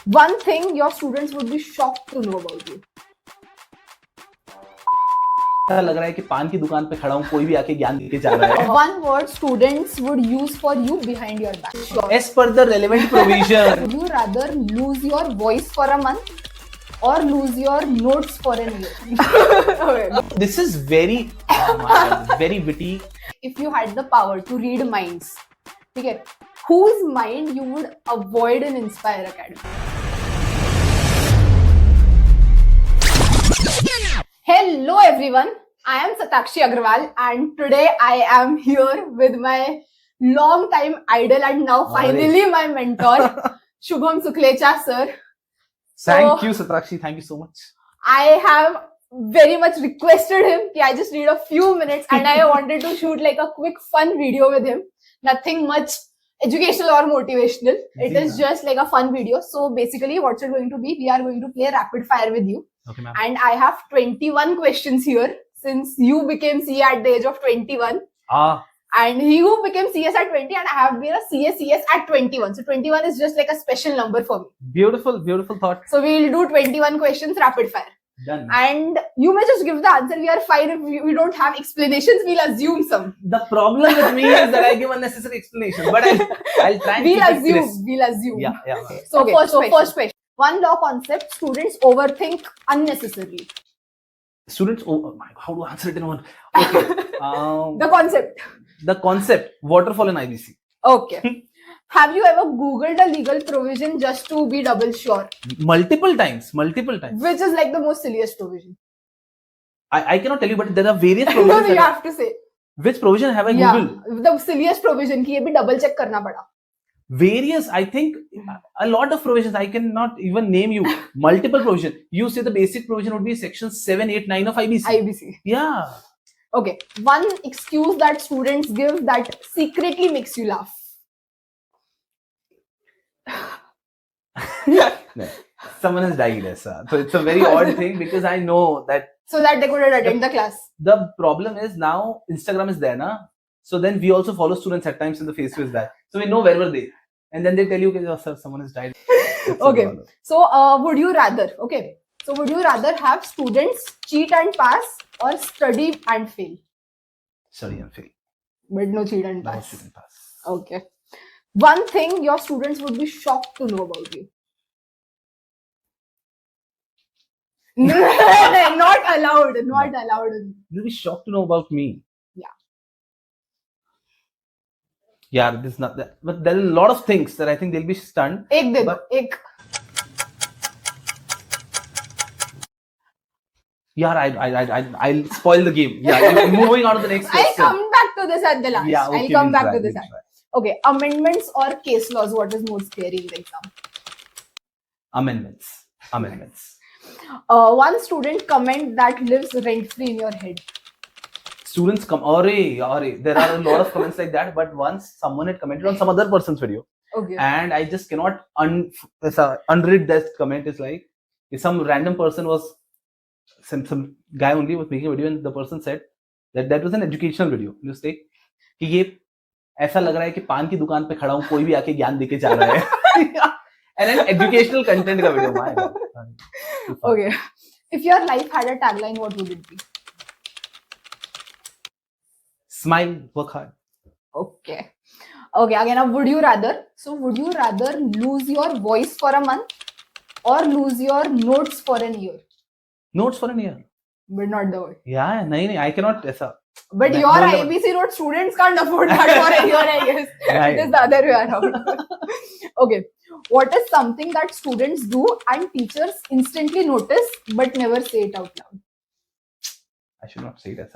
One thing your students would be shocked to know about you. ऐसा लग रहा है कि पान की दुकान पे खड़ा हूँ, कोई भी आके ज्ञान देके जा रहा है. One word students would use for you behind your back. Sure. As per the relevant provision. Would you rather lose your voice for a month or lose your notes for a year? Okay. This is very, very witty. If you had the power to read minds, okay, whose mind you would avoid in Inspire Academy? Hello everyone, I am Satakshi Agrawal and today I am here with my long time idol and now finally my mentor, Shubham Suklecha sir. Thank you, Satakshi. Thank you so much. I have very much requested him that I just need a few minutes and I wanted to shoot like a quick fun video with him. Nothing much educational or motivational. It is just like a fun video. So basically what's it going to be? We are going to play rapid fire with you. Okay, ma'am. And I have 21 questions here since you became CA at the age of 21. And you became CS at 20 and I have been a CS at 21. So 21 is just like a special number for me. Beautiful, beautiful thought. So we'll do 21 questions rapid fire. Done. And you may just give the answer. We are fine if we don't have explanations. We'll assume some. The problem with me is that I give unnecessary explanation, but I'll try and We'll keep it assume. crisp. We'll assume. Yeah. So, okay, first question. One law concept students overthink unnecessarily. Students, oh my God, how to answer it in one? Okay. The The concept, waterfall in IBC. Okay. Have you ever Googled a legal provision just to be double sure? Multiple times. Which is like the most silliest provision? I cannot tell you, but there are various No, provisions. you have to say. Which provision have I Yeah, Googled? the silliest provision कि ये भी double check करना पड़ा. Various, I think, a lot of provisions. I cannot even name you. Multiple provision. You say the basic provision would be section 7, 8, 9 of IBC. IBC. Yeah. Okay. One excuse that students give that secretly makes you laugh. No. Someone has died, sir. So it's a very odd thing because I know that So that they couldn't attend the class. the problem is now Instagram is there, na? So then we also follow students at times in the face-to-face back. So we know where were they. And then they tell you, okay, oh, sir, someone has died. It's a Okay. problem. So would you rather? Okay. So would you rather have students cheat and pass or study and fail? Study and fail. But no cheat and No pass. student pass. Okay. One thing your students would be shocked to know about you. No, not allowed. Not allowed. They'll be shocked to know about me. Yeah. Yeah, this is not that. But there are a lot of things that I think they'll be stunned. एक दे दो. But- एक. Yeah, I'll spoil the game. Yeah, moving on to the next I'll question. come back to this at the last. Yeah, okay, I'll come we'll back try, to this. we'll try. Okay. Amendments or case laws? What is more scary in the exam? Amendments. One student comment that lives rent free in your head. Students come, there are a lot of comments like that, but once someone had commented on some other person's video, Okay. and I just cannot unread that comment. Is like, if some random person was, some guy only was making a video and the person said that was an educational video. You say, कि ये ऐसा लग रहा है कि पान की दुकान पे खड़ा हूँ, कोई भी आके ज्ञान देके जा रहा है. And an educational content का video. My God. Okay. If your life had a tagline, what would it be? Smile, work hard. Okay. Okay. Again, now would you rather? So, would you rather lose your voice for a month or lose your notes for a year? Notes for a year. But not the word. Yeah, nahi, I cannot ऐसा. But No, your no. IBC note students can't afford that for a year, I guess. Right. It is the other way around. Okay. What is something that students do and teachers instantly notice but never say it out loud? I should not say it as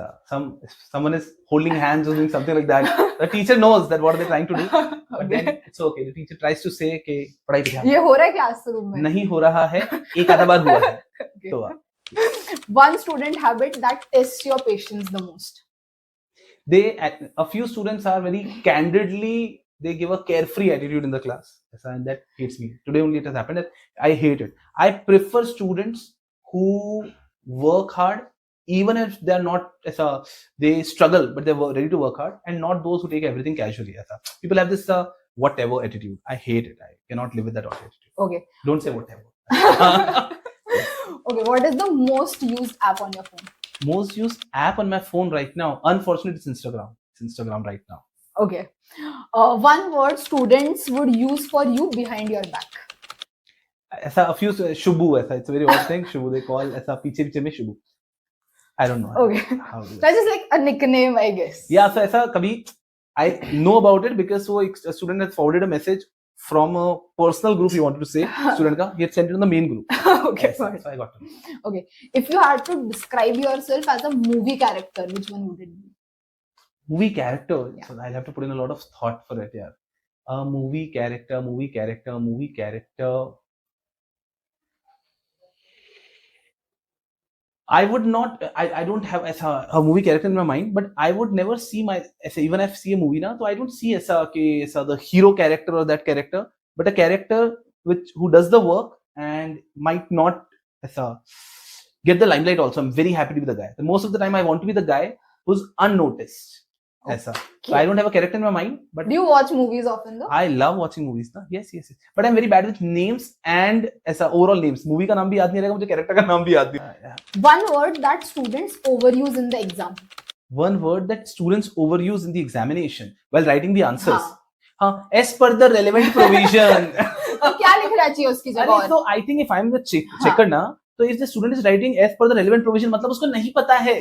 if someone is holding hands or doing something like that. The teacher knows that what are they trying to do, but then it's okay. The teacher tries to say कि पढ़ाई पे ध्यान ये हो रहा है classroom में. नहीं हो रहा है, एक आधा बार हुआ है. Okay. तो One student habit that tests your patience the most. a few students are very candidly, they give a carefree attitude in the class. And that hates me. Today only it has happened. I hate it. I prefer students who work hard, even if they're not, they struggle, but they're ready to work hard, and not those who take everything casually. People have this whatever attitude. I hate it. I cannot live with that attitude. Okay. Don't say whatever. Okay, what is the most used app on your phone? Most used app on my phone right now, unfortunately, it's Instagram. It's Instagram right now. Okay. One word students would use for you behind your back. ऐसा a few Shubhu ऐसा, it's a very odd thing. Shubhu they call ऐसा पीछे पीछे में Shubhu. I don't know. Okay. How do That's just like a nickname, I guess. Yeah, so ऐसा कभी I know about it because so a student has forwarded a message from a personal group he wanted to say student ka, he had sent it on the main group. Okay, Yes, fine. so I got to know. Okay. If you had to describe yourself as a movie character, which one would it be? Movie character. Yeah. So I'll have to put in a lot of thought for it. Yeah. A movie character. I would not. I don't have as a movie character in my mind, but I would never see my even if I see a movie now, so I don't see as the hero character or that character, but a character who does the work and might not as get the limelight. Also, I'm very happy to be the guy. And most of the time, I want to be the guy who's unnoticed. So I don't have a character in my mind, but Do you watch movies often though? I love watching movies. Na? Yes. But I'm very bad with names and overall names. Movie का नाम भी याद नहीं रहेगा मुझे, character का नाम भी याद नहीं. One word that students overuse in the exam. One word that students overuse in the examination while writing the answers. हाँ. As per the relevant provision. तो क्या लिखना चाहिए उसकी जगह और? So I think if I'm the checker ना, तो if the student is writing as per the relevant provision, मतलब उसको नहीं पता है.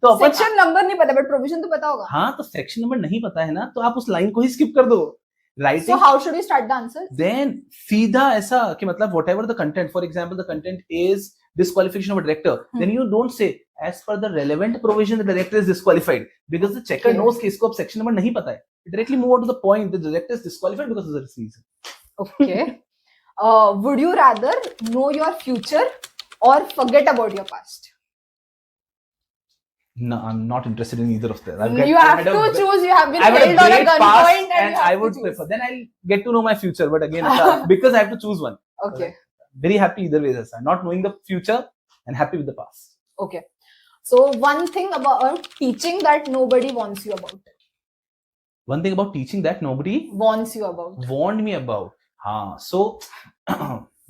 तो अपन सेक्शन नंबर नहीं पता बट प्रोविजन तो पता होगा. हाँ, तो सेक्शन नंबर नहीं पता है ना, तो आप उस लाइन को ही स्किप कर दो. Writing. So how should we start the answer? Then सीधा ऐसा कि मतलब whatever the content, for example, the content is disqualification of a director, then you don't say as per the relevant provision the director is disqualified, because the checker knows कि इसको अब section number नहीं पता है. Directly move on to the point. The director is disqualified because of this reason. Okay. Would you rather know your future or forget about your past? No, I'm not interested in either of them. You have to choose. You have been held on a gunpoint, and I would prefer. Then I'll get to know my future. But again, because I have to choose one. Okay. Very happy either way. Not knowing the future and happy with the past. Okay. So one thing about teaching that nobody wants you about. One thing about teaching that nobody wants you about. Warned me about. So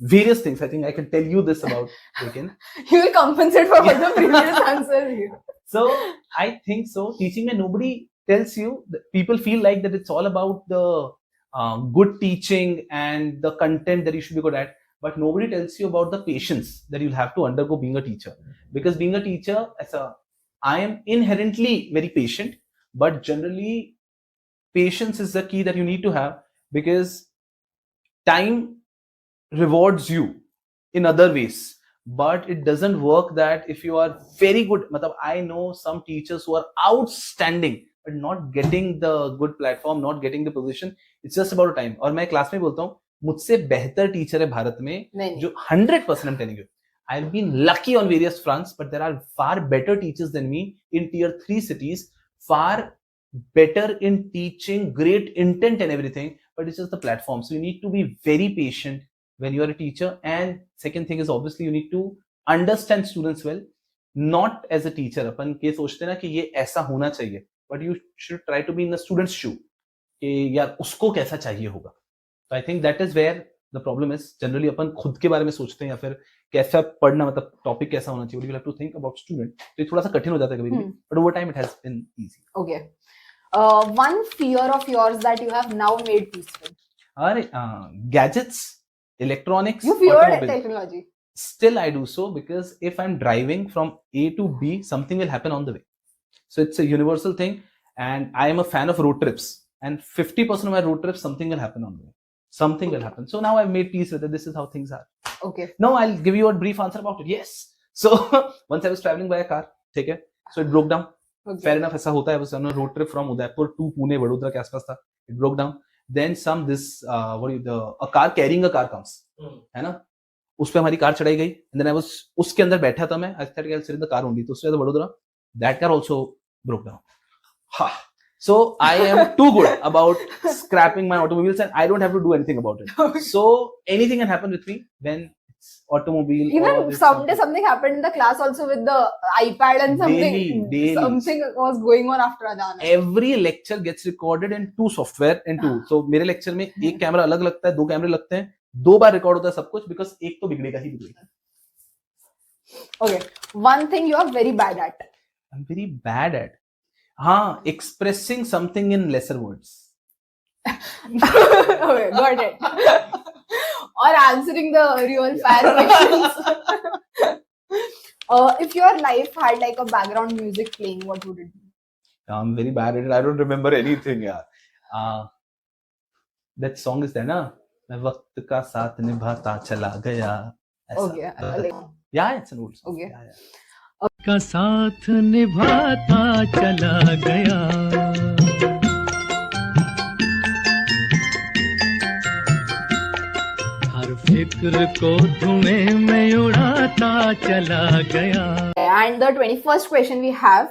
various things. I think I can tell you this about. You will compensate for all the previous answers here. So I think so. Teaching that nobody tells you. That people feel like that it's all about the good teaching and the content that you should be good at. But nobody tells you about the patience that you'll have to undergo being a teacher. Because being a teacher, I am inherently very patient, but generally patience is the key that you need to have, because time rewards you in other ways, but it doesn't work that if you are very good. I know some teachers who are outstanding but not getting the good platform, not getting the position. It's just about time. और मैं class में बोलता हूँ, मुझसे बेहतर teacher है भारत में जो 100% I'm telling you. I've been lucky on various fronts, but there are far better teachers than me in tier 3 cities, far better in teaching, great intent and everything, but it's just the platform. So you need to be very patient when you are a teacher. And second thing is obviously you need to understand students well, not as a teacher. अपन ये सोचते ना कि ये ऐसा होना चाहिए, but you should try to be in the student's shoe कि यार उसको कैसा चाहिए होगा. So I think that is where the problem is. Generally अपन खुद के बारे में सोचते हैं या फिर कैसा पढ़ना, टॉपिक कैसा होना चाहिए. You have to think about student. तो ये थोड़ा सा कठिन हो जाता है कभी-कभी, but over time it has been easy. Okay. One fear of yours that you have now made peaceful. Gadgets, electronics. You feared technology. Still I do so, because if I'm driving from A to B, something will happen on the way. So it's a universal thing, and I am a fan of road trips, and 50% of my road trips, something will happen on the way. Something will happen. So now I've made peace with it. This is how things are. Okay. Now I'll give you a brief answer about it. Yes. So once I was traveling by a car, okay, so it broke down. Okay. Fair enough, ऐसा होता है. I was on a road trip from Udaipur to Pune, Vadodara के आसपास था. It broke down. Then a car carrying a car comes, है ना? उस पे हमारी कार चढ़ाई गई. And then I was उसके अंदर बैठा था मैं. I thought I'll sit in the car only. तो उसके बाद Vadodara, that car also broke down. So I am too good about scrapping my automobiles, and I don't have to do anything about it. Okay. So anything can happen with me when automobile. or Even this someday something happened in the class also with the iPad and something. Daily. Something was going on after Adana. Every lecture gets recorded in two software in two. So मेरे lecture में एक camera अलग लगता है, 2 कैमरे लगते हैं, 2 बार record होता है सब कुछ, because एक तो बिगड़ेगा ही बिगड़ेगा. Okay, one thing you are very bad at. I'm very bad at expressing something in lesser words. Okay, got it. Or answering the real fire questions. If your life had like a background music playing, what would it be? I'm very bad at it. I don't remember anything, यार. That song is there, ना? मैं वक्त का साथ निभाता चला गया. ऐसा. Okay, like, Yeah, it's an old song. Okay. Yeah. का साथ निभाता चला गया हर फिक्र को धुएं में उड़ाता चला गया. and the 21st question we have,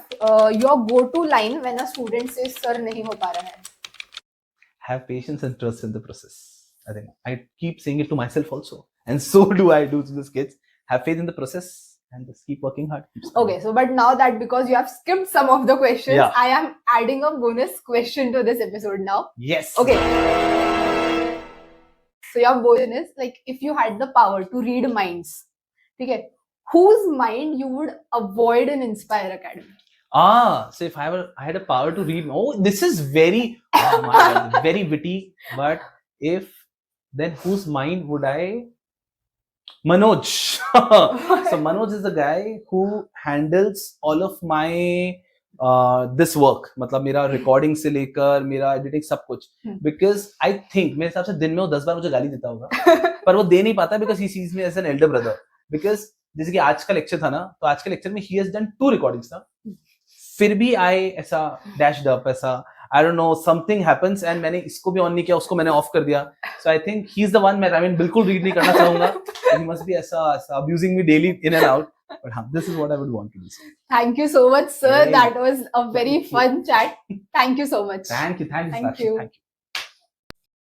your go-to line when a student says, "Sir, नहीं हो पा रहा है." Have patience and trust in the process. I think I keep saying it to myself also, and so do I do to these kids. Have faith in the process and just keep working hard. Okay, so but now that because you have skipped some of the questions, Yeah. I am adding a bonus question to this episode now. Yes. Okay. So your question is like, if you had the power to read minds, okay, whose mind you would avoid in Inspire Academy? So if I had a power to read, this is very, oh my God, very witty. But then whose mind would I? Manoj. So Manoj is the guy who handles all of my this work. मतलब मेरा recording से लेकर मेरा editing सब कुछ. Because I think मेरे हिसाब से दिन में वो 10 बार मुझे गाली देता होगा. पर वो दे नहीं पाता because he sees me as an elder brother. Because जैसे कि आज का लेक्चर था ना, तो आज के लेक्चर में he has done 2 recordings ना. फिर भी I ऐसा dashed up ऐसा. I don't know, something happens and मैंने इसको भी ऑन नहीं किया, उसको मैंने ऑफ कर दिया. So I think he's the one. मैं बिल्कुल रीड नहीं करना चाहूंगा. He must be ऐसा abusing me daily in and out. But this is what I would want to do. Thank you so much, sir. Hey. That was a very fun chat. Thank you so much. Thank you. Thank you. Thank you.